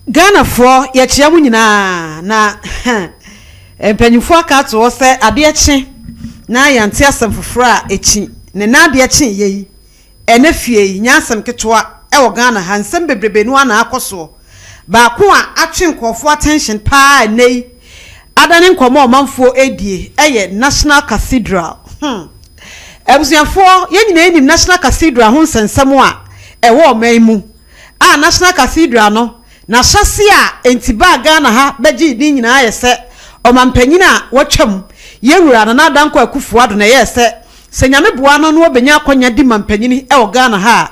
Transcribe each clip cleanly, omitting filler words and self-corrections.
Ghana for ye chiamu nyina na empanyufo aka to se ade echi na yante asem fofora echi ne na ade echi yeyi ene fie nyasem ketoa e wo Ghana hansem bebrebe no ana akoso ba ko a atwe nkofo attention pa nei adane nkomo manfo edie eye National Cathedral ebusiafo ye nyina enim National Cathedral ho nsensem a e wo maimu a National Cathedral no na hyase a entiba Ghana ha beji din nyina ayese omampanyina watwam yewura na adanko akufo ado na yese senyame boa no no obenya akonya di mampanyini e wo Ghana ha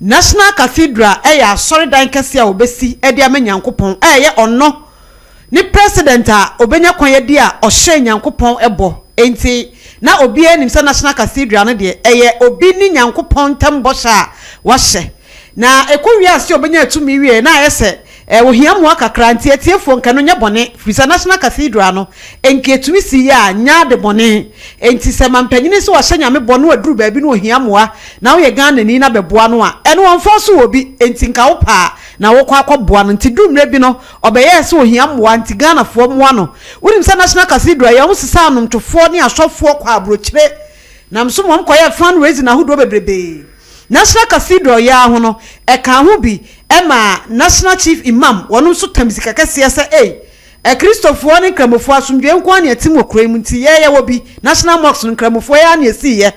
National Cathedral eya sorry dan kase a obesi e dia manyankopon eye onno ni president a obenya kwanya di a ohye nyankopon ebo enti na obi anim se National Cathedral no de eye obi ni nyankopon tambosha wahye na ekowiase obenya atumi wie na ayese wohiamu akakra nti etiefo nka no nya bone fisa National Cathedral no enke etumi si ya nya de bone enti se mampanyini so wahye nyame bone waduru ba bi no ohiamu na wo ye Ghana ni na beboa no a ene wonfo so obi enti nka wo pa na wo kwa akọboa no nti dumre bi no obeye se ohiamu nti Ghana fo moa no wunim se National Cathedral ya wo sisa no ntofo ne asofo kwa abrochire na mso mom koye fundraising na hodo bebrebe National Cathedral ya ho no e ka ho bi ema National Chief Imam wonu so tamsika kase se Christopher ne kramofo asomdwe nko ane atim okram nti ye wo bi National Mosque no kramofo ya ane asi ye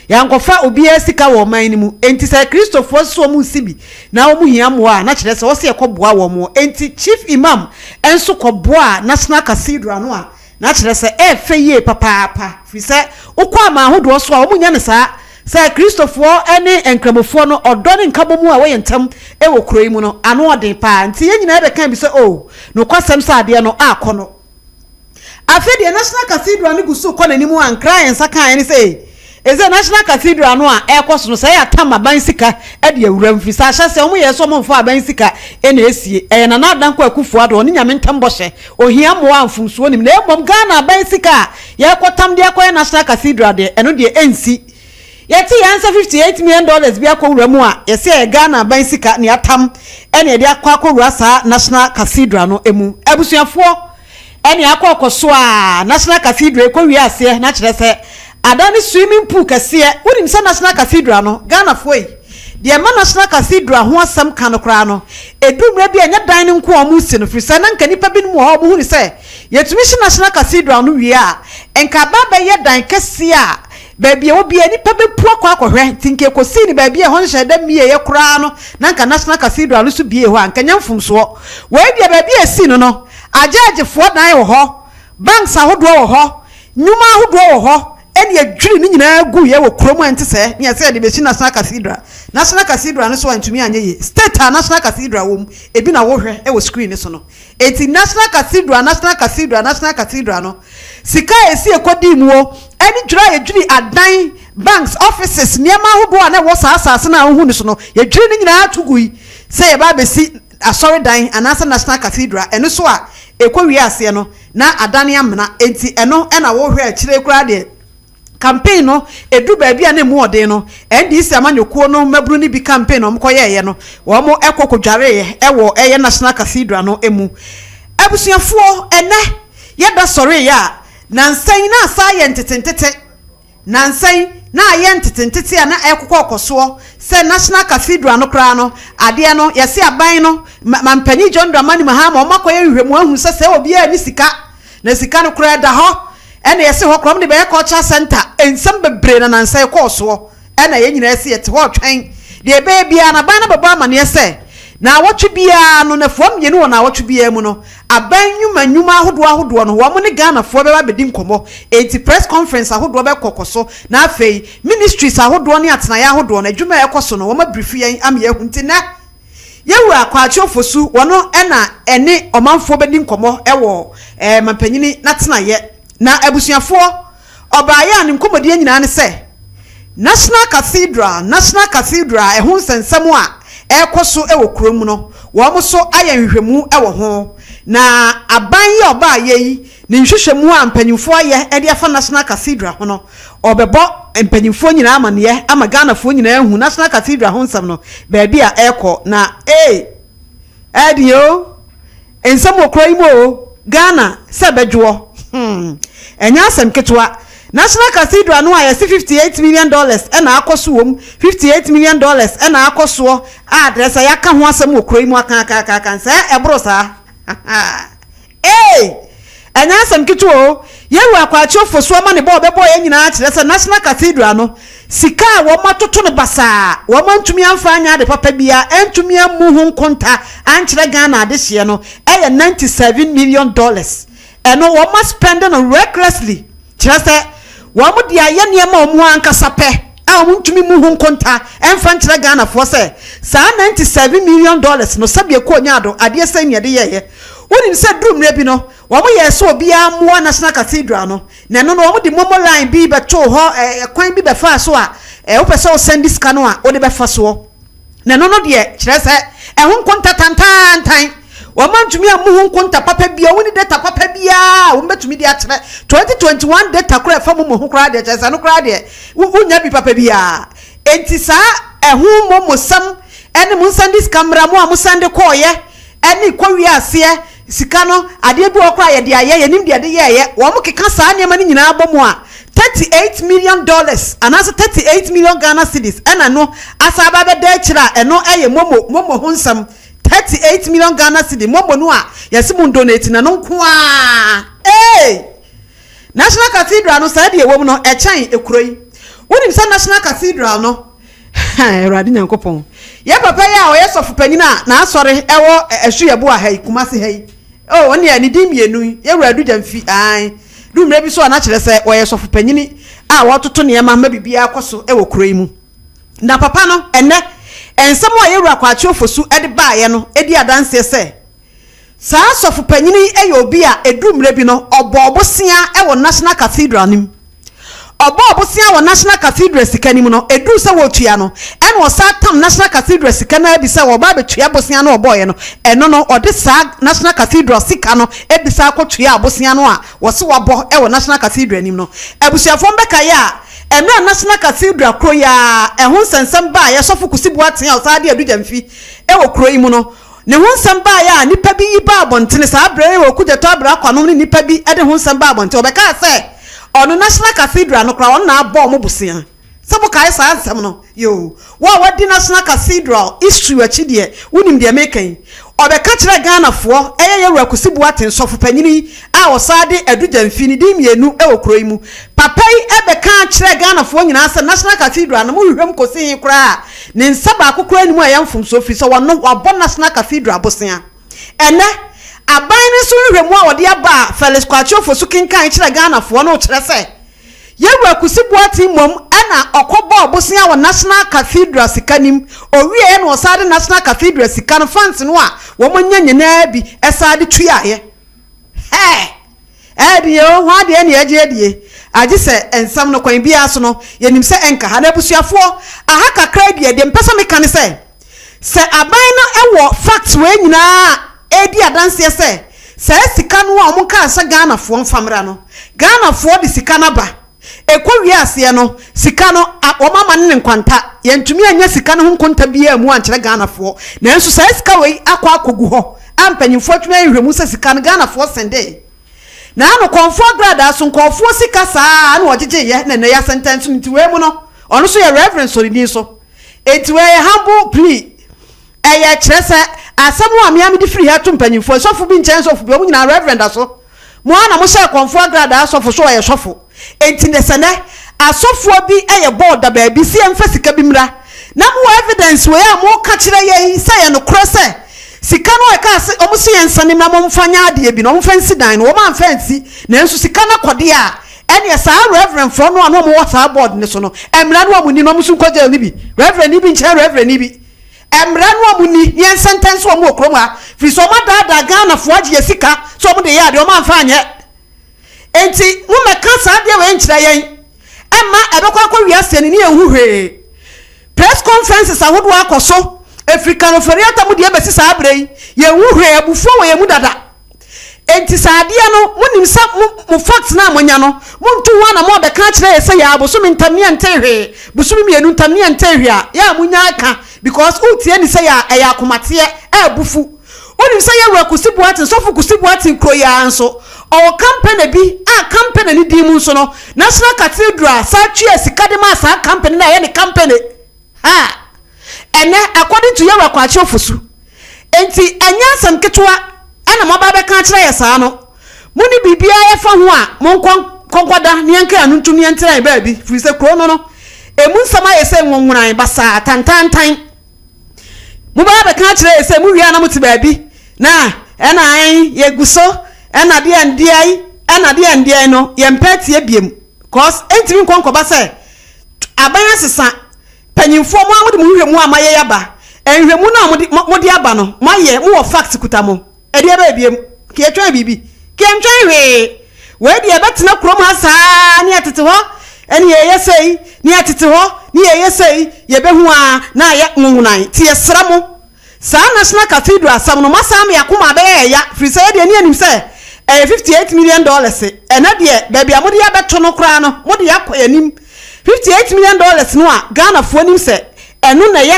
ya nkofa obi asika wo man ni mu enti se Christopher so mu sibi na wo mu hiamo a na kire se wo se ekoboa wo mu enti Chief Imam enso koboa National Cathedral no a na kire se feye papa fi se ukwa ma hodo so a wo mu nya ne sa Sir Christopher ene enkramofo no odone nkabomu a wo yentam e wo kuroi mu no ano odin pa nti ye nyina be kan bi se no kwasem sa ade no akono afedi National Cathedral ni gusu ko nanimu ankra yensa kan ni se eze National Cathedral no a ekoso no se ya tama ban sika e de awura mfisa ahye se omo ye so mo mfo aban sika e na esie e na na adanko akufu ado oni nyame ntam bohye ohia mo amfumsuo nim na ebom Ghana aban sika ye kotam de akoye National Cathedral de eno de ensi yeti answer $58 million bi akowura mu a yese Ghana ban sika ne atam ene de akwa sa National Cathedral no emu abusuafo ene akokoso a National Cathedral ekowi ase na kire se adani swimming pool kase unim se National Cathedral no Ghana foi de ma National Cathedral ho asam kanokra no edumra bi anya dan nko omu si no frisa na nka nipa bi no ho omu hu ni se yetumi shi National Cathedral no wie a enka baba ye dan kase a baby obi ani pa bepu akwa tinke kosi ni baby e ho nhye da mie ye kura no na nka National Cathedral no so bie ho anka nyamfumso we bia baby esi no no agagefo dan wo ho banks ahodo wo ho nyuma ahodo wo ho eni adwiri ni nyina gu ye wo kromo ente se ne se de be si National Cathedral no so antumi anye ye state National Cathedral wo ebi na wo hwe e wo screen so no eti National Cathedral no sika esi ekodi mu o eni dwira edwiri adan banks offices niema ahodo na wo saasase na hu ni so no edwiri ni nyina atugui se ye ba be si asori dan anasa National Cathedral eno so a ekowi ase no na adane amena enti eno na wo hwe akire kura de campaign no edu baabi a na mu ode no NDC amanyoko no mabru ni bi campaign no mkoye ye no wo mo ekokodware ye ewo eye National Cathedral no emu abusuafo ene ye da sori ya nansan na science tentete nansan na ayententete a na ekokokoso se National Cathedral no kra no ade no yese aban no mampani John Dramani Mahama o makoye hwemu ahu se obi a ni sika na sika no kra da ho ene yese ho krom de be culture center ensam bebre na nansan koso ene ye nyina yese yete ho twen de be bia na ban na baba amane yese na wotwe bia no na fom ye no na wotwe bia mu no aban nyuma ahodo no wo mo ne Ghana fo be ba bedi nkomo enti press conference ahodo be kokoso na afei ministries ahodo ne atena ya ahodo na adwuma ekoso no wo ma brief yen am ye hunti na yewu akwachi ofosu wono ene omanfo bedi nkomo ewo mampanyini na tena ye na abusuafo obaya ne nkomodi nyina ne se National Cathedral ehun sensem a ekoso ewo kromu no wo mo so ayenhwehwemu ewo ho na aban ye oba ayi ne nhwehwemu a mpanyimfo aye e de afa National Cathedral ho no obebo mpanyimfo nyina amane ama Ghana fo nyina ehu National Cathedral ho nsam no baabi a eko na edio ensam okura imo Ghana se bedwo enya asem ketwa National Cathedral no ayesi $58 million na akoso wom $58 million na akoso address ya ka ho asem okura imo aka se ebro sa enya asem ketwa yewu akwachi ofoso ma ne bo bebo ye nyina akire se National Cathedral no sika wo matoto ne basa wo mantumi amfa anya de papa bia entumi amu hu nkonta ankire Ghana de hye no eye $97 million eno wo ma spend no recklessly kire se wo mo dia ye niam omu ankasa pe a wo ntumi mu hu nkonta emfa nkire Ghana fo se sa $97 million no sabie ko nyado ade se ne de ye woni se drum re bi no wo mo ye so bia mo National Cathedral no na no wo mo di momo line bi beto ho kwan bi be fa so a wo pese o send this ka no a wo de be fa so na no de kire se ho nkonta tantan wo mantumi amu hu nkonta papa bia woni data papa bia wo betumi de akire 2021 data kura fa mo hu kura de kire se no kura de wunya bi papa bia enti sa ho mo sam ene mo send this camera mo am send call ye ene kwa wi ase sika no ade bi okwa ye de aye nim de ye wo mo keka saa ne ma ni nyina abomo a $38 million anaso 38 million Ghana cedis ena no asa ba be da kira eno eye momo hunsam 38 million Ghana cedis momo no a yesi mun donate na no nko a National Cathedral no sa de ewom no echan ekuroi wonim sa National Cathedral no Eradi Nyankopon ye papa ya o yesofu panyina na asore ewo ehwu yebo ahai kumase hai oni ya ni dimienu ye wuradu jamfi ai dumre bi so na kire se o yesofu panyini a wototo ne ma bibia akoso ewo kuroi mu na papa no ene ensem o ye wura kwachi ofosu ede ba ye no edi adanse se sa asofu panyini obi a edumre bi no obobosia ewo National Cathedral nim obobosia wo National Cathedral sikanim no edu se wo tua no ene wo sa tam National Cathedral sikana bi se wo ba betua bosia no oboye no eno no ode sa National Cathedral sika no ebisa akotua abosia no a wo se wabo ewo National Cathedral nim no ebusuafo mbeka ya eno National Cathedral kro ya ehun sensem ba ya sofu kusibu aten o sa de adu jamfi ewo kro yimu no ne hun nsem ba ya nipa bi yi ba abontene sa abre wo kujeto abra kwanom ni nipa bi ede hun nsem ba abonte obeka se ono National Cathedral no kra on na abo mo busia sebo kai sa ansem no yo wa di National Cathedral issue achi de wonim de mekan obeka kire Ghana fo eye ye rakusibu aten sofo panyini a osade aduja mfini di mienu e okroyi mu papa yi ebeka kire Ghana fo nyina se National Cathedral no mo hwem kosi kra ne nsaba akokora ni mu ayamfum so fi so wono wabo National Cathedral bosia ene aban ni so hwem a wode aba Felix Kwachofo so kinkan kire Ghana fo no kire se yewa kusibu aten mom ana okobo bosia wo National Cathedral sikanim owie no osade National Cathedral sikan fans no a wo monyanye na bi esade tuaye dio ho de ne aje se ensam no kwan bia so no yenim se enka ha na busuafo aha kakra de mpesa meka ne se aban no ewo facts we nyina edi adanse se sika no a omonka asa Ghana fo mfamra no Ghana fo de sika na ba ekwawi ase no sika no omama ne nkwanta yentumi anya sika no nkwanta bia mu ankere Ghana fo na enso sa sika we akwa akogu ho ampanyimfo twema ehwemu se sika no Ghana fo sende na no konfo grada so nkofo sika saa na ojeje ye na ya sentence nti we mu no ono so ye reverence so ni so enti we humble plea eye kire se asemu amia me di free ha to mpanyimfo sofo bi nchen sofo bi omu nyina reverend aso mo ana mo se konfo grada sofo so ye sofo enti ne sene asofo bi eye board da ba bi si emfa sika bi mra na mo evidence we am ka kire ye se ye no krose sika no e ka se omo se yensane na mo mfanya ade bi no mo fancy dan no mo man fancy na enso sika na kode a ene sa reverend for no mo wasa board ne so no emra no amuni no mo su kwaje ni bi reverend ni bi nche reverend ni bi emra no amuni yen sentence wo mo okroma fi so ma da Ghana fo age sika so mo de ya de o man fanye enti mo meka sa de we nkyira yen emma ebekwa kwa wiase ni ehuhwe press conferences ahodo akoso African feriata mu de ebesi sa abrei ye huhwe abufuo we mu dada enti saade no munim sa mu facts na amonya no muntu wa na mo be ka kire ye se ya abosumi ntamne ntehwe busumi mienu ntamne ntehwe a ya amunya aka because utie ni se ya akomate abufu Oni say ye kusibuati sofu kusibuati kroya anso o company bi a company ni di mu so no National Cathedral Secretariat kadema sa company na ye ni company ha ene according to your kwachi ofusu enti enya asam ketwa ana moba be kan kire ye saa no muni bibia ye fa ho a monkonkwada ne yanka anu ntumi entira ba bi fi se kro no emu nsama ye se nwonwuran basa tantantan moba be kan kire ye se mu wi ana muti ba bi na ena an ye guso ena de ndiai no ye mpeti ebiem cause entimi nkonkoba se abanya sesa panyimfo mo amode mu hwemu amaye yaba enhwemu na mode aba no maye mo fact kutamo ede ba ebiem ke etwa bibi ke ntwa hwe we de betena krom asa ne atete ho ene ye yesei ne atete ho ne ye yesei ye behu a na ye nwunan ti yesra mo sa National Cathedral sam no masam yakoma be ya free say de anim say $58 million ena de baabi amode ya beto no kra no mode yakoyanim $58 million no a Ghana fo nim say eno na ye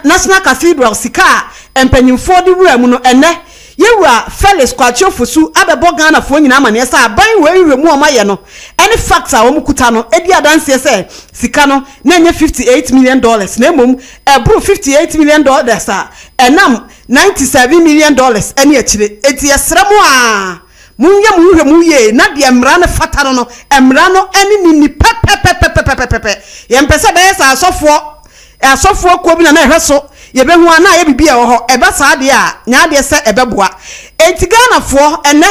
National Cathedral sika empanyimfo de wura mu no ene yewura Felix kwachi ofusu abebo Ghana fo nyina amane say aban we mu o maye no any facts a wo mukuta no edi adanse say sika no na enye $58 million na emom ebru $58 million a enam $97 million ene akire eti yesremu a munye muhwe na de emra ne fata no emra no ene ni pepe yempese be sa asofo ko bi na hweso ye behu ana ye bibia wo ho eba sa de a nya de se ebeboa enti Ghana fo ene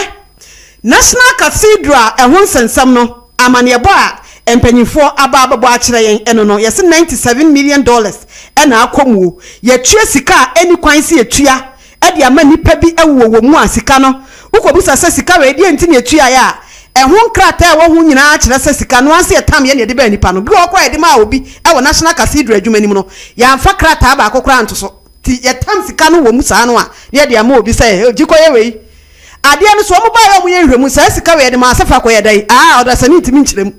National Cathedral ehun sensam no amanebo a empanyifo ababo akire yen eno no yesi $97 million ena akomu ye tue sika eni kwan se etua e de ama nipa bi ewo mu asika no ukobusa se sika we de enti ne etua ya ehun krata wo hu nyina akire se sika no anse etam ye ne de ba nipa no bi okwa de ma obi ewo National Cathedral adwumanim no ya mfa krata ba akokra ntoso ti etam sika no wo mu saa no a ye de ama obi se jikoye we ade no so mo ba ye mo ye hwemu se sika we de ma asefa koye dai odasani ntimi nkyirem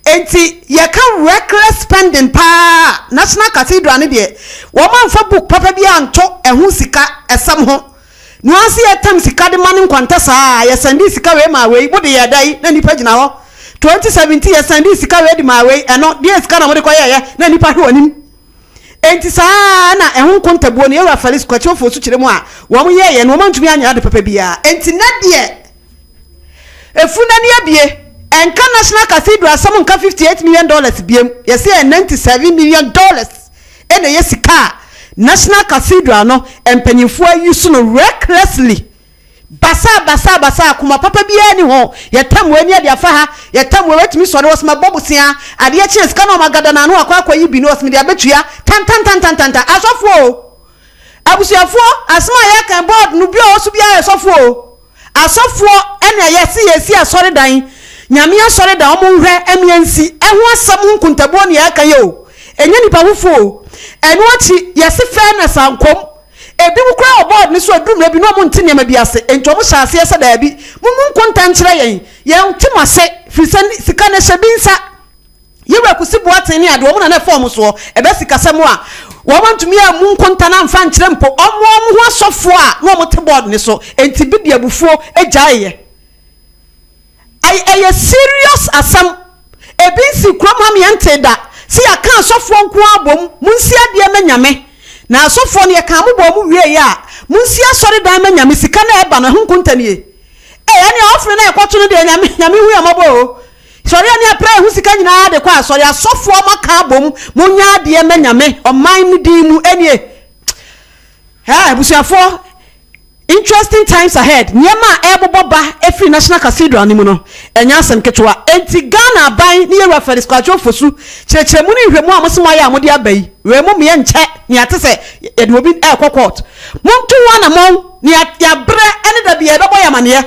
enti ye can reckless spending pa National Cathedral ne de wo man fa book papa bi anto ehun sika esam ho no anse etam sika de man nkwanta saa ye sandi sika we ma we bode ye dai na nipa gina ho 2017 ye sandi sika we de ma we eno de sika na mo de koye na nipa hwe onim enti saa na ehun kontabuo ne Ewa Felix kwachi ofosu kire mu a wo mo ye no mantumi anya de papa bia enti na de efuna ne abie enka National Cathedral some nka $58 million biem yesi $97 million ene yesika National Cathedral no empanyifo use no recklessly basa kuma papa bia ni ho yetam ani ade afa ha yetam wetumi sore wosma bobusia ade ya chance kana magada na no akwa yi bi no wosmi de abetua tan asofo abusuafo asma ya kan board no bia osu bia asofo ene yesi asore dan nyame asore da omo hwe emiansi eho asam nkuntabo ne aka yo enye nipa hufo eno achi yesi fairness ankom ebi wukra obod ni so adum na bi no mo ntine ma biase ento mo hyase yesa da bi mumu nkunta nkyere yen timase frisen sika na hyebinsa yewa kusibu atene ade wo na form so ebe sika semo a wo mantumi a mu nkunta na mfa nkyere mpo omo ho asofo a no mo te board ni so enti bi de abufuo ejaye a serious asam ebinsi kromam yente da si aka asofo nko abom munsi ade manyame na asofo ne ka mobom wie ya munsi asore dan manyame sika na eba na hunkuntanie ene ofre na ekoto no de nyame hu amabo sori ani apra hu sika nyina de kwa sori asofo maka abom munya ade manyame oman ni di mu enie busuafo interesting times ahead nyema eboboba every National Cathedral ni mu no enya asem ketwa enti Ghana ban ni Ewa Felix kwachi ofosu kyerkyeremu ni hwemu a mosema ya amode abai we mu me nche ni atese ye de obi court montu wana mon ni ya bre ene da bia bebo ya mane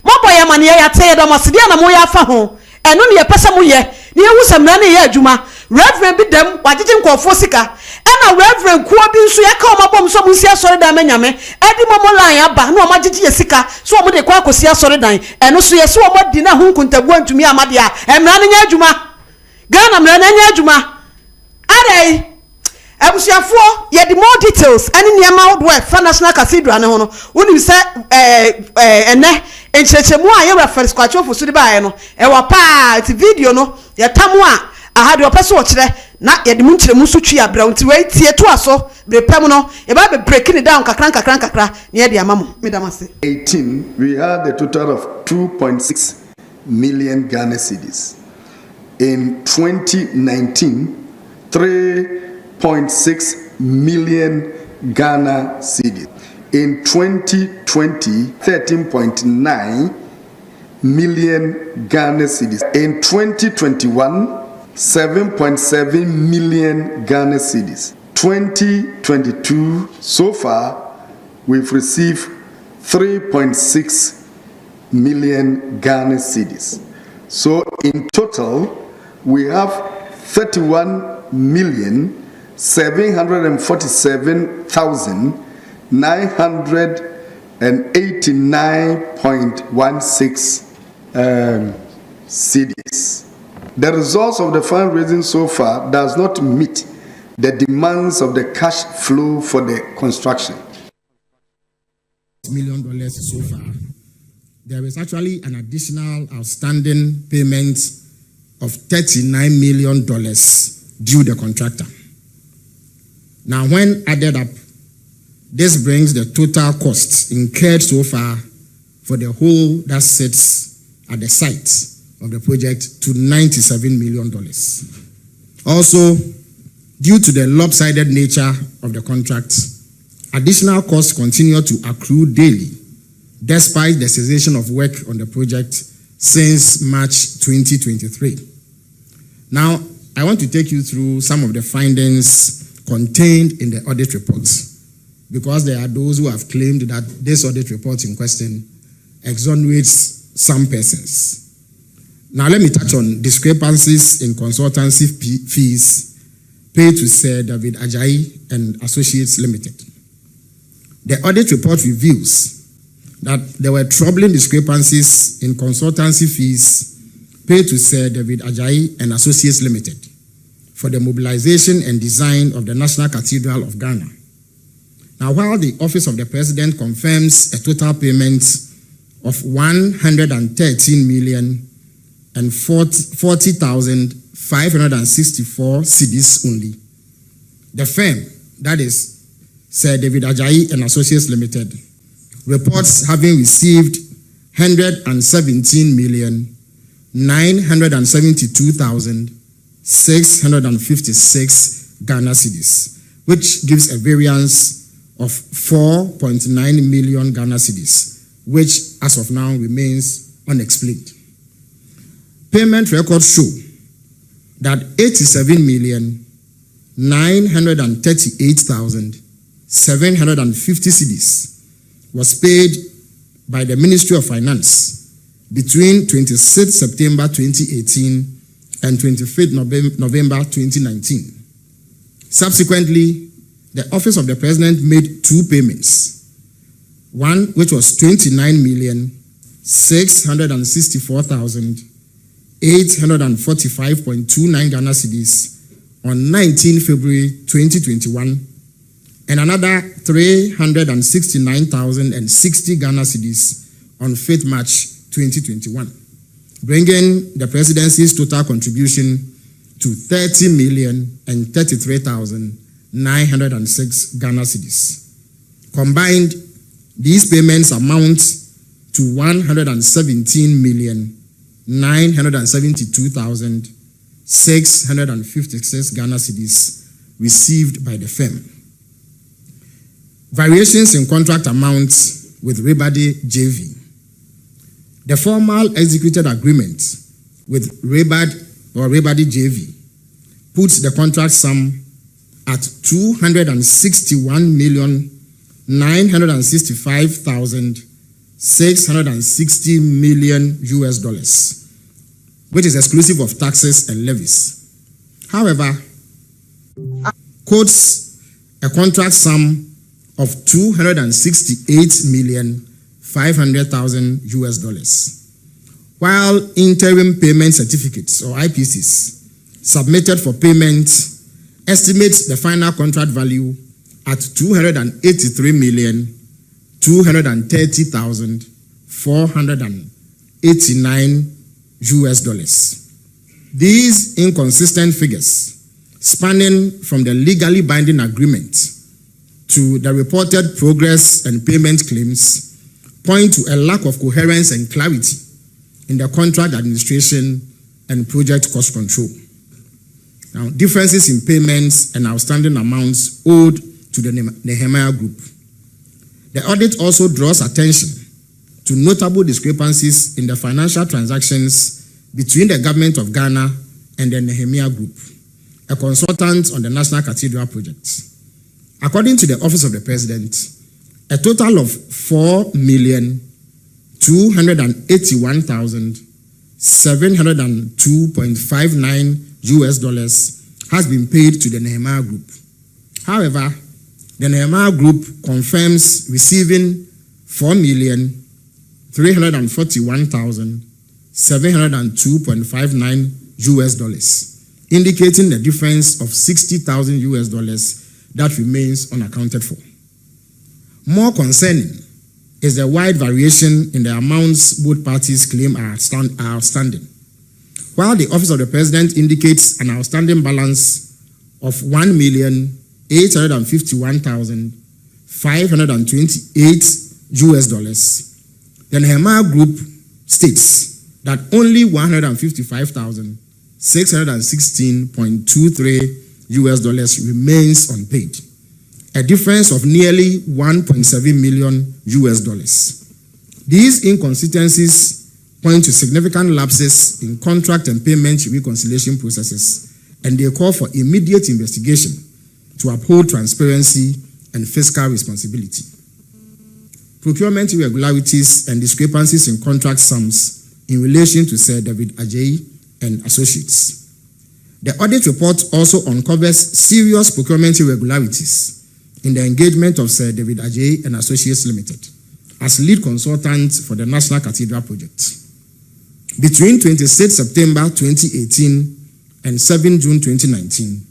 mobo ya mane ya te da mosede na mo ya afa ho eno ne ye pese mo ye ni ehu samna ne ye adwuma reverend bi dem wagege nkofo sika ena reverend kuo bi nso yeka omabom so munsi asore dan manyame edi momo line aba na omagege ye sika so omo de kwa akosi asore dan eno so ye so omo di na hunkuntabu antumi amade a emra ne nya adwuma Ghana mra na nya adwuma adai Ebusuafo ye the more details any niema wo fa National Cathedral ne ho no woni se ene enchechemu a ye reference kwacho fo so de baaye no e wa pa ti video no ye tamu a aha de opeso wo kire na ye de mu nkyeremu so twi abra nti we tie to aso bre pam no e ba be break it down kakran ne ye de amamo medamase 18 we had a total of 2.6 million Ghana cedis. In 2019 3.6 million Ghana cedis. In 2020, 13.9 million Ghana cedis. In 2021, 7.7 million Ghana cedis. 2022, so far, we've received 3.6 million Ghana cedis. So in total, we have 31,747,989.16 cedis. The results of the fundraising so far does not meet the demands of the cash flow for the construction. $1 million so far. There is actually an additional outstanding payment of $39 million due the contractor. Now, when added up, this brings the total costs incurred so far for the whole that sits at the site of the project to $97 million. Also, due to the lopsided nature of the contract, additional costs continue to accrue daily, despite the cessation of work on the project since March 2023. Now, I want to take you through some of the findings contained in the audit report, because there are those who have claimed that this audit report in question exonerates some persons. Now, let me touch on discrepancies in consultancy fees paid to Sir David Ajayi and Associates Limited. The audit report reveals that there were troubling discrepancies in consultancy fees paid to Sir David Ajayi and Associates Limited for the mobilization and design of the National Cathedral of Ghana. Now, while the Office of the President confirms a total payment of 113,040,564 cedis only, the firm, that is Sir David Ajayi and Associates Limited, reports having received 117,972,656 Ghana cedis, which gives a variance of 4.9 million Ghana cedis, which as of now remains unexplained. Payment records show that 87,938,750 cedis was paid by the Ministry of Finance between 26 September 2018 and 25 November 2019. Subsequently, the Office of the President made two payments. One, which was 29,664,845.29 Ghana cedis on 19 February 2021, and another 369,060 Ghana cedis on 5th March 2021, bringing the presidency's total contribution to 30,033,906 Ghana cedis. Combined, these payments amount to 117,972,656 Ghana cedis received by the firm. Variations in contract amounts with Rebadi JV. The formal executed agreement with Rebadi JV puts the contract sum at 261,965,660 million US dollars, which is exclusive of taxes and levies. However, quotes a contract sum of 268,500,000 US dollars, while interim payment certificates or IPCs submitted for payment estimates the final contract value at $283,230,489 These inconsistent figures, spanning from the legally binding agreement to the reported progress and payment claims, point to a lack of coherence and clarity in the contract administration and project cost control. Now, differences in payments and outstanding amounts owed to the Nehemiah Group. The audit also draws attention to notable discrepancies in the financial transactions between the government of Ghana and the Nehemiah Group, a consultant on the National Cathedral project. According to the Office of the President, a total of $4,281,702.59 has been paid to the Nehemiah Group. However, the Nehemiah Group confirms receiving $4,341,702.59, indicating the difference of $60,000 that remains unaccounted for. More concerning is the wide variation in the amounts both parties claim are outstanding. While the Office of the President indicates an outstanding balance of $1,851,528, the Nehemiah Group states that only $155,616.23 remains unpaid, a difference of nearly $1.7 million. These inconsistencies point to significant lapses in contract and payment reconciliation processes, and they call for immediate investigation to uphold transparency and fiscal responsibility. Procurement irregularities and discrepancies in contract sums in relation to Sir David Ajayi and Associates. The audit report also uncovers serious procurement irregularities in the engagement of Sir David Ajayi and Associates Limited as lead consultant for the National Cathedral project. Between 26 September 2018 and 7 June 2019,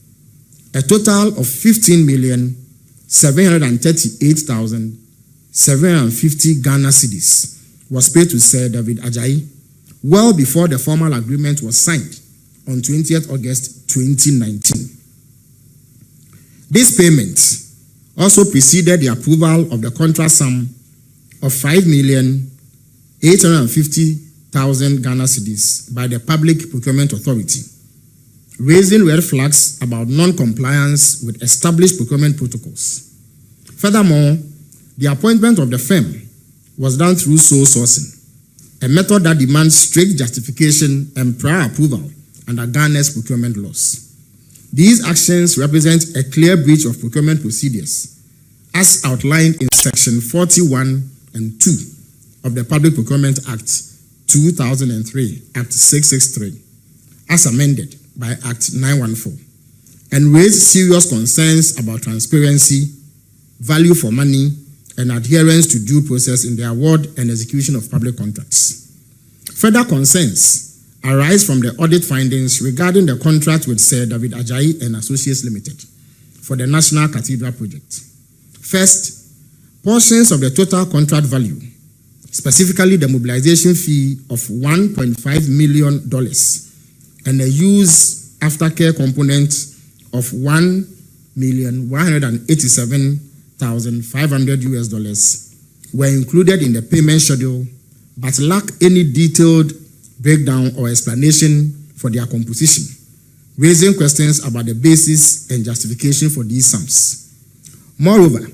a total of 15,738,750 Ghana cedis was paid to Sir David Ajayi well before the formal agreement was signed on 20th August 2019. This payment also preceded the approval of the contract sum of 5,850,000 Ghana cedis by the Public Procurement Authority, raising red flags about non-compliance with established procurement protocols. Furthermore, the appointment of the firm was done through sole sourcing, a method that demands strict justification and prior approval under Ghana's procurement laws. These actions represent a clear breach of procurement procedures as outlined in Section 41 and 2 of the Public Procurement Act 2003, Act 663, as amended by Act 914, and raise serious concerns about transparency, value for money, and adherence to due process in the award and execution of public contracts. Further concerns arise from the audit findings regarding the contract with Sir David Ajayi and Associates Limited for the National Cathedral project. First, portions of the total contract value, specifically the mobilization fee of $1.5 million and a use aftercare component of $1,187,500 were included in the payment schedule, but lack any detailed breakdown or explanation for their composition, raising questions about the basis and justification for these sums. Moreover,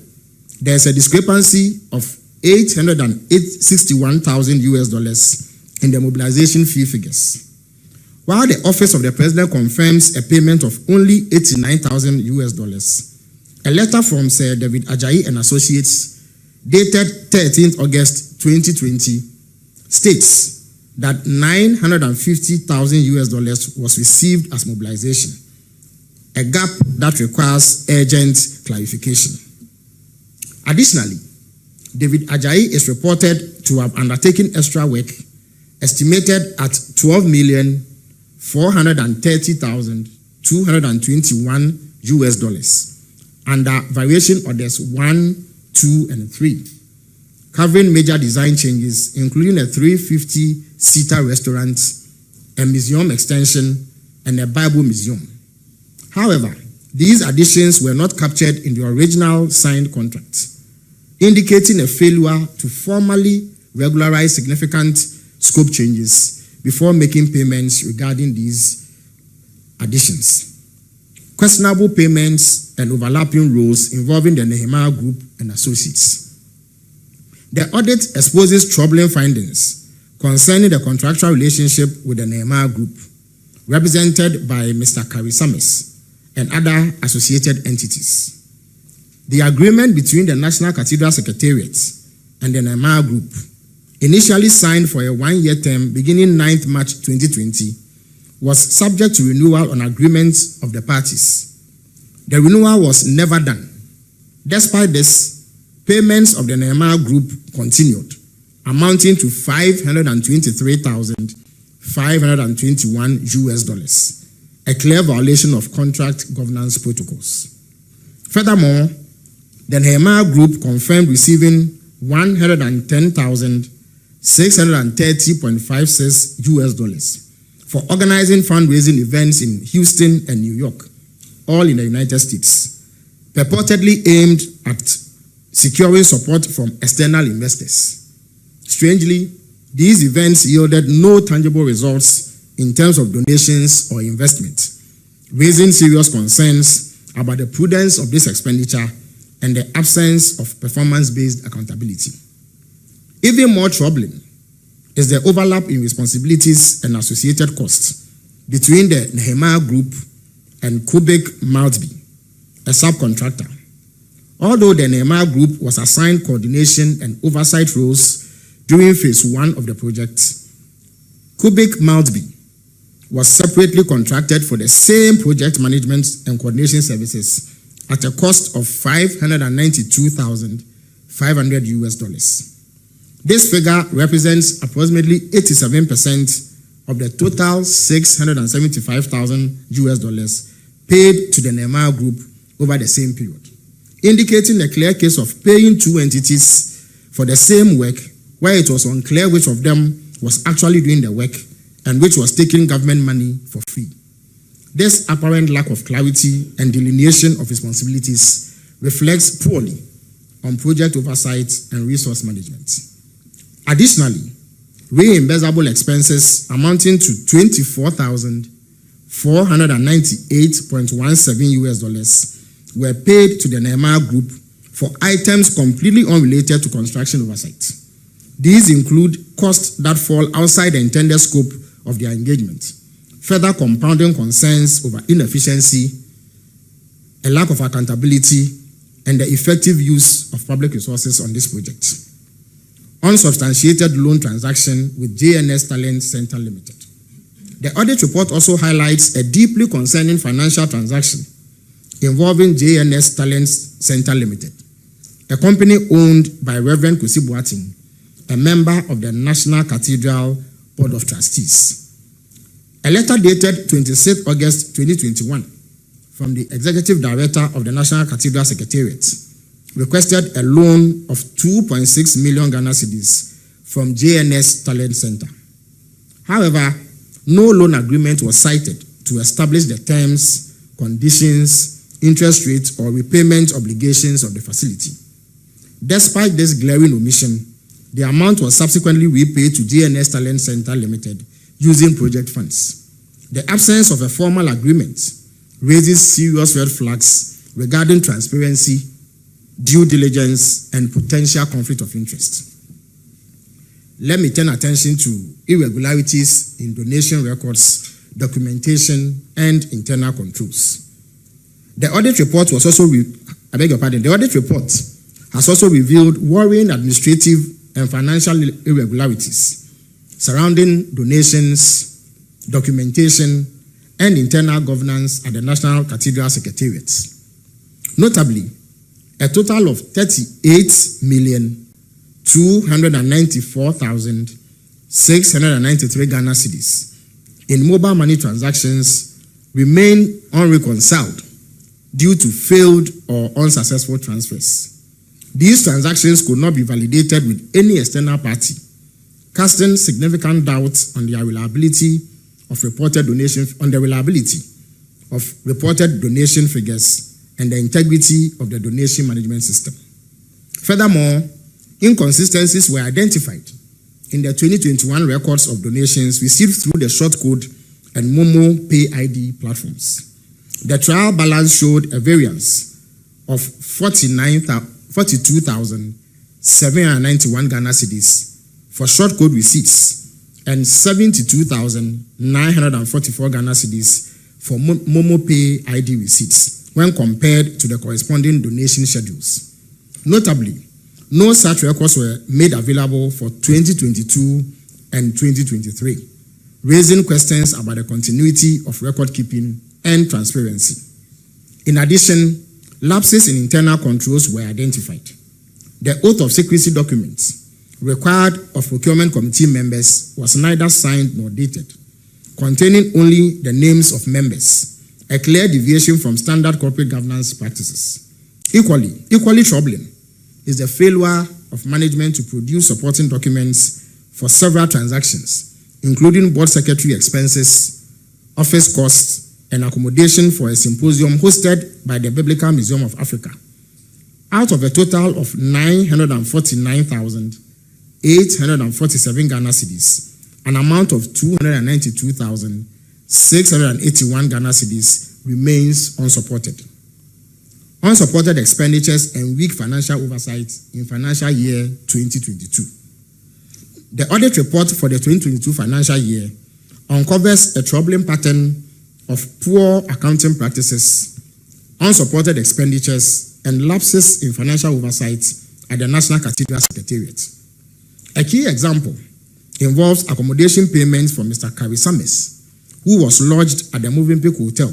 there is a discrepancy of $861,000 in the mobilization fee figures. While the Office of the President confirms a payment of only $89,000, a letter from Sir David Ajayi and Associates dated 13th August 2020 states that $950,000 was received as mobilization, a gap that requires urgent clarification. Additionally, David Ajayi is reported to have undertaken extra work estimated at $12,430,221 US dollars under variation orders 1, 2, and 3, covering major design changes, including a 350-seater restaurant, a museum extension, and a Bible museum. However, these additions were not captured in the original signed contract, indicating a failure to formally regularize significant scope changes before making payments regarding these additions. Questionable payments and overlapping roles involving the Nehemiah Group and associates. The audit exposes troubling findings concerning the contractual relationship with the Nehemiah Group, represented by Mr. Kari Samis and other associated entities. The agreement between the National Cathedral Secretariat and the Nehemiah Group, initially signed for a 1-year term beginning 9th March 2020, was subject to renewal on agreements of the parties. The renewal was never done. Despite this, payments of the Nehemiah Group continued, amounting to $523,521 US dollars, a clear violation of contract governance protocols. Furthermore, the Nehemiah Group confirmed receiving $110,630.56 US dollars for organizing fundraising events in Houston and New York, all in the United States, purportedly aimed at securing support from external investors. Strangely, these events yielded no tangible results in terms of donations or investment, raising serious concerns about the prudence of this expenditure and the absence of performance-based accountability. Even more troubling is the overlap in responsibilities and associated costs between the Nehemiah Group and Cubic Maltby, a subcontractor. Although the Nehemiah Group was assigned coordination and oversight roles during phase 1 of the project, Cubic Maltby was separately contracted for the same project management and coordination services at a cost of $592,500 US dollars. This figure represents approximately 87% of the total $675,000 US dollars paid to the Nehemiah Group over the same period, indicating a clear case of paying two entities for the same work where it was unclear which of them was actually doing the work and which was taking government money for free. This apparent lack of clarity and delineation of responsibilities reflects poorly on project oversight and resource management. Additionally, reimbursable expenses amounting to $24,498.17 US dollars were paid to the Nehemiah Group for items completely unrelated to construction oversight. These include costs that fall outside the intended scope of their engagement, further compounding concerns over inefficiency, a lack of accountability, and the effective use of public resources on this project. Unsubstantiated loan transaction with JNS Talent Center Limited. The audit report also highlights a deeply concerning financial transaction involving JNS Talent Center Limited, a company owned by Reverend Kwesi Boateng, a member of the National Cathedral Board of Trustees. A letter dated 26 August 2021 from the Executive Director of the National Cathedral Secretariat requested a loan of 2.6 million Ghana cedis from JNS Talent Center. However, no loan agreement was cited to establish the terms, conditions, interest rates, or repayment obligations of the facility. Despite this glaring omission, the amount was subsequently repaid to JNS Talent Center Limited using project funds. The absence of a formal agreement raises serious red flags regarding transparency, due diligence, and potential conflict of interest. Let me turn attention to irregularities in donation records, documentation, and internal controls. The audit report has also revealed worrying administrative and financial irregularities surrounding donations, documentation, and internal governance at the National Cathedral Secretariat. Notably, a total of 38,294,693 Ghana cedis in mobile money transactions remain unreconciled due to failed or unsuccessful transfers. These transactions could not be validated with any external party, casting significant doubts on the reliability of reported donation figures and the integrity of the donation management system. Furthermore, inconsistencies were identified in the 2021 records of donations received through the short code and Momo Pay ID platforms. The trial balance showed a variance of 42,791 Ghana cedis for short code receipts and 72,944 Ghana cedis for Momo Pay ID receipts when compared to the corresponding donation schedules. Notably, no such records were made available for 2022 and 2023, raising questions about the continuity of record keeping and transparency. In addition, lapses in internal controls were identified. The oath of secrecy documents required of procurement committee members was neither signed nor dated, containing only the names of members, a clear deviation from standard corporate governance practices. Equally troubling is the failure of management to produce supporting documents for several transactions, including board secretary expenses, office costs, and accommodation for a symposium hosted by the Biblical Museum of Africa. Out of a total of 949,847 Ghana cedis, an amount of 292,681 Ghana cedis remains unsupported. Unsupported expenditures and weak financial oversight in financial year 2022. The audit report for the 2022 financial year uncovers a troubling pattern of poor accounting practices, unsupported expenditures, and lapses in financial oversight at the National Cathedral Secretariat. A key example involves accommodation payments from Mr. Karisames, who was lodged at the Movenpick Hotel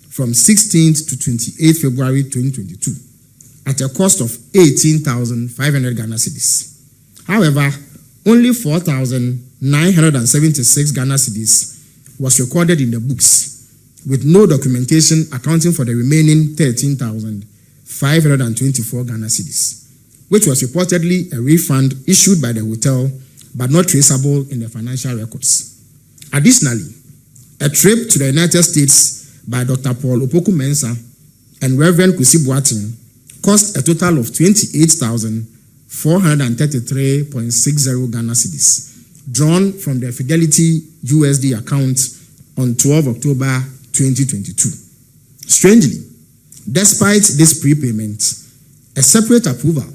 from 16th to 28th February 2022 at a cost of 18,500 Ghana cedis. However, only 4,976 Ghana cedis was recorded in the books, with no documentation accounting for the remaining 13,524 Ghana cedis, which was reportedly a refund issued by the hotel but not traceable in the financial records. Additionally, a trip to the United States by Dr. Paul Opoku-Mensah and Reverend Kwesi Boateng cost a total of 28,433.60 Ghana cedis, drawn from the Fidelity USD account on 12 October 2022. Strangely, despite this prepayment, a separate approval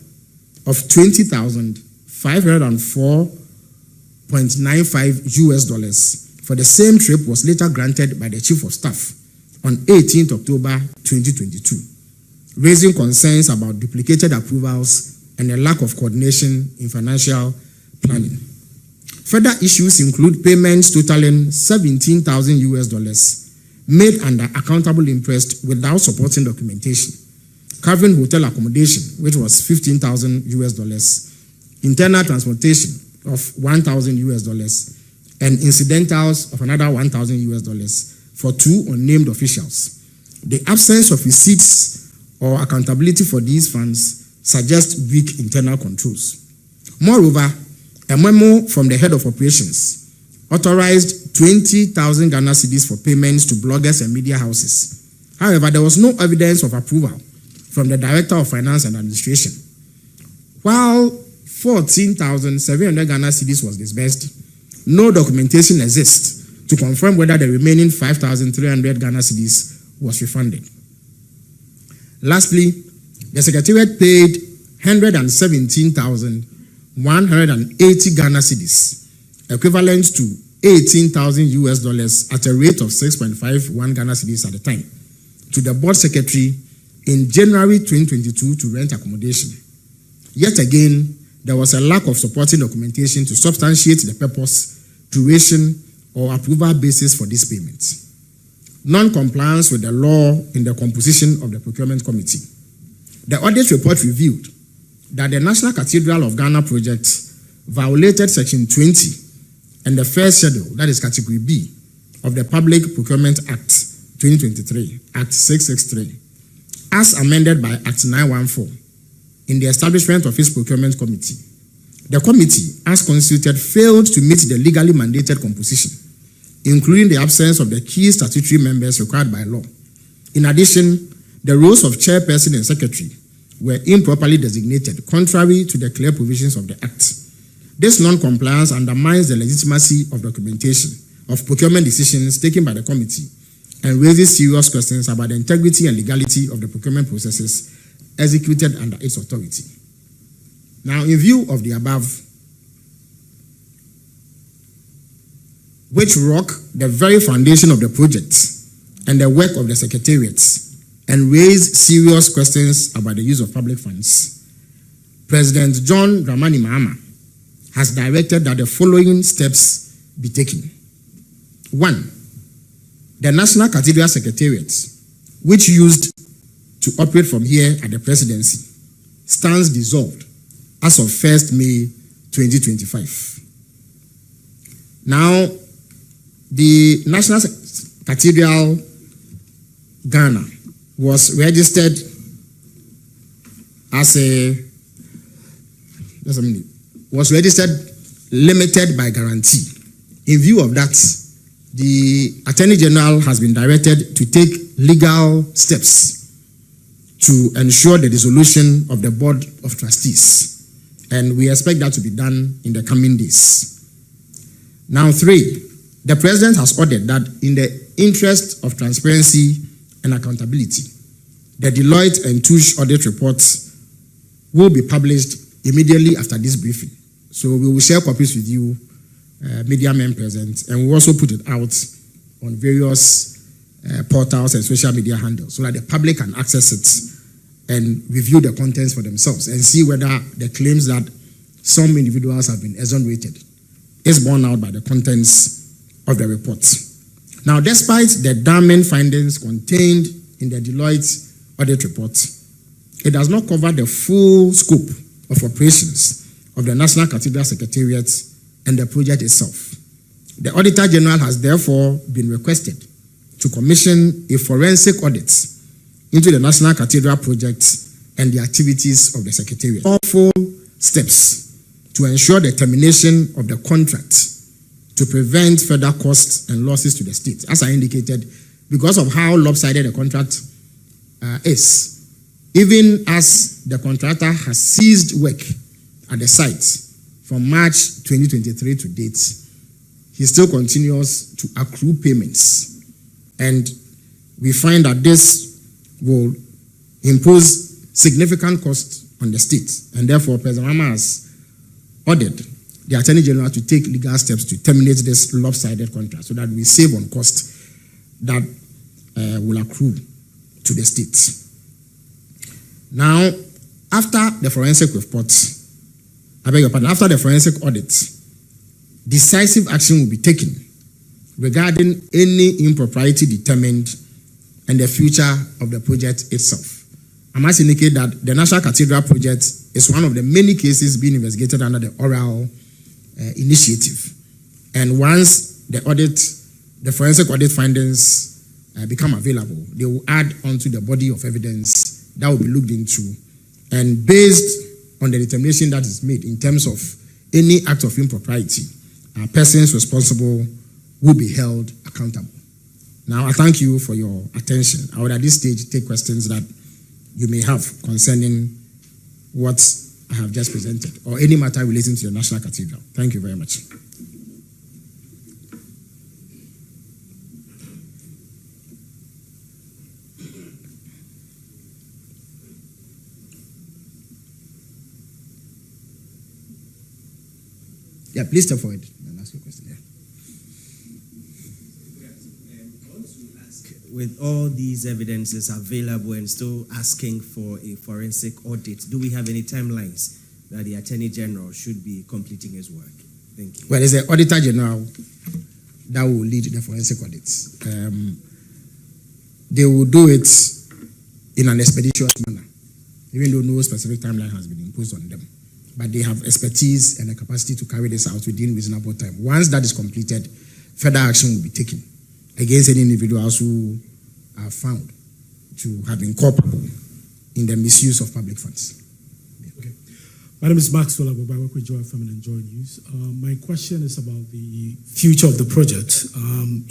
of $20,504.95 for the same trip was later granted by the Chief of Staff on 18th October 2022, raising concerns about duplicated approvals and a lack of coordination in financial planning. Further issues include payments totaling $17,000 made under accountable interest without supporting documentation, covering hotel accommodation, which was $15,000, internal transportation of $1,000, and incidentals of another $1,000 for two unnamed officials. The absence of receipts or accountability for these funds suggests weak internal controls. Moreover, a memo from the head of operations authorized 20,000 Ghana cedis for payments to bloggers and media houses. However, there was no evidence of approval from the Director of Finance and Administration. While 14,700 Ghana cedis was disbursed, no documentation exists to confirm whether the remaining 5,300 Ghana cedis was refunded. Lastly, the Secretariat paid 117,180 Ghana cedis, equivalent to $18,000 at a rate of 6.51 Ghana cedis at the time, to the board secretary in January 2022 to rent accommodation. Yet again, there was a lack of supporting documentation to substantiate the purpose, duration, or approval basis for these payments. Non-compliance with the law in the composition of the procurement committee. The audit report revealed that the National Cathedral of Ghana project violated Section 20 and the first schedule, that is Category B, of the Public Procurement Act 2023, Act 663, as amended by Act 914 in the establishment of its procurement committee. The committee, as constituted, failed to meet the legally mandated composition, including the absence of the key statutory members required by law. In addition, the roles of chairperson and secretary were improperly designated, contrary to the clear provisions of the Act. This non-compliance undermines the legitimacy of documentation of procurement decisions taken by the committee and raises serious questions about the integrity and legality of the procurement processes executed under its authority. Now, in view of the above, which rock the very foundation of the project and the work of the Secretariat and raise serious questions about the use of public funds, President John Dramani Mahama has directed that the following steps be taken. 1. The National Cathedral Secretariat, which used to operate from here at the presidency, stands dissolved as of 1st May 2025. Now, the National Cathedral Ghana was registered as limited by guarantee. In view of that, the Attorney General has been directed to take legal steps to ensure the dissolution of the Board of Trustees. And we expect that to be done in the coming days. Now, 3, the President has ordered that in the interest of transparency and accountability, the Deloitte and Touche audit reports will be published immediately after this briefing. So we will share copies with you, media men present, and we'll also put it out on various portals and social media handles so that the public can access it and review the contents for themselves and see whether the claims that some individuals have been exonerated is borne out by the contents of the report. Now, despite the damning findings contained in the Deloitte audit report, it does not cover the full scope of operations of the National Cathedral Secretariat and the project itself. The Auditor General has therefore been requested to commission a forensic audit into the National Cathedral project and the activities of the Secretariat. All 4 steps to ensure the termination of the contract to prevent further costs and losses to the state. As I indicated, because of how lopsided the contract is, even as the contractor has ceased work at the site from March 2023 to date, he still continues to accrue payments. And we find that this will impose significant costs on the state. And therefore, President Mahama has ordered the Attorney General to take legal steps to terminate this lopsided contract so that we save on costs that will accrue to the state. Now, after the forensic report, after the forensic audit, decisive action will be taken regarding any impropriety determined and the future of the project itself. I must indicate that the National Cathedral project is one of the many cases being investigated under the oral initiative. And once the forensic audit findings become available, they will add onto the body of evidence that will be looked into. And based on the determination that is made in terms of any act of impropriety, persons responsible will be held accountable. Now, I thank you for your attention. I would at this stage take questions that you may have concerning what I have just presented or any matter relating to the National Cathedral. Thank you very much. Yeah, please step forward and ask your question. Yeah. With all these evidences available and still asking for a forensic audit, do we have any timelines that the Attorney General should be completing his work? Thank you. Well, it's the Auditor General that will lead the forensic audits. They will do it in an expeditious manner, even though no specific timeline has been imposed on them. But they have expertise and the capacity to carry this out within reasonable time. Once that is completed, further action will be taken against any individuals who are found to have been culpable in the misuse of public funds. Okay. My name is Maxwell Agoba. I work with Joy FM and Joy News. My question is about the future of the project.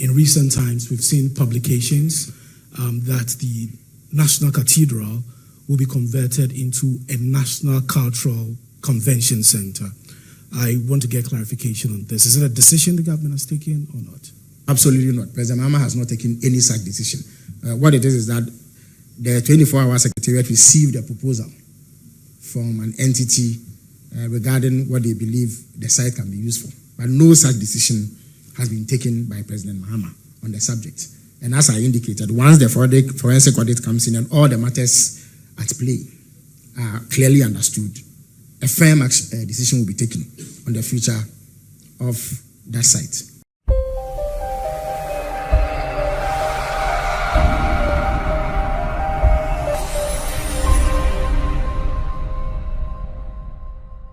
In recent times, we've seen publications that the National Cathedral will be converted into a National Cultural Convention Center. I want to get clarification on this. Is it a decision the government has taken or not? Absolutely not. President Mahama has not taken any such decision. What it is that the 24-hour Secretariat received a proposal from an entity regarding what they believe the site can be used for. But no such decision has been taken by President Mahama on the subject. And as I indicated, once the forensic audit comes in and all the matters at play are clearly understood, a firm decision will be taken on the future of that site.